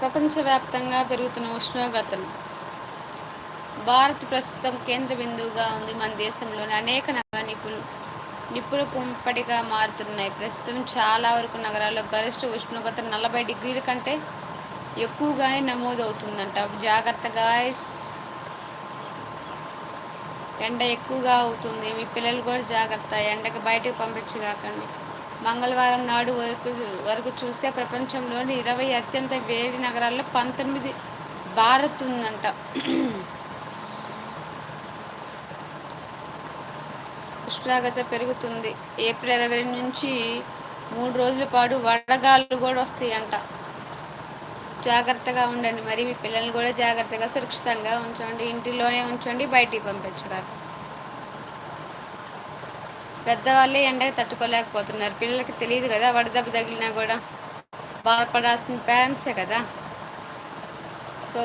ప్రపంచవ్యాప్తంగా పెరుగుతున్న ఉష్ణోగ్రతలు. భారత్ ప్రస్తుతం కేంద్ర బిందువుగా ఉంది. మన దేశంలోని అనేక నగరాలు నిప్పుల కుంపటిగా మారుతున్నాయి. ప్రస్తుతం చాలా వరకు నగరాల్లో గరిష్ట ఉష్ణోగ్రత 40 డిగ్రీల కంటే ఎక్కువగానే నమోదవుతుందంట. జాగ్రత్త గాయ్స్, ఎండ ఎక్కువగా అవుతుంది. మీ పిల్లలు కూడా జాగ్రత్త, ఎండకి బయటకు పంపించగాకండి. మంగళవారం నాడు వరకు చూస్తే ప్రపంచంలోని 20 అత్యంత వేడి నగరాల్లో 19 భారత్ ఉందంట. ఉష్ణోగ్రత పెరుగుతుంది. ఏప్రిల్ 20 నుంచి 3 రోజుల పాటు వడగాళ్ళు కూడా వస్తాయంట. జాగ్రత్తగా ఉండండి. మరి మీ పిల్లల్ని కూడా జాగ్రత్తగా సురక్షితంగా ఉంచండి. ఇంటిలోనే ఉంచండి, బయటికి పంపించరాదు. పెద్దవాళ్ళే ఎండకి తట్టుకోలేకపోతున్నారు. పిల్లలకి తెలియదు కదా, వడదెబ్బ తగిలినా కూడా బాధపడాల్సిన పేరెంట్సే కదా. సో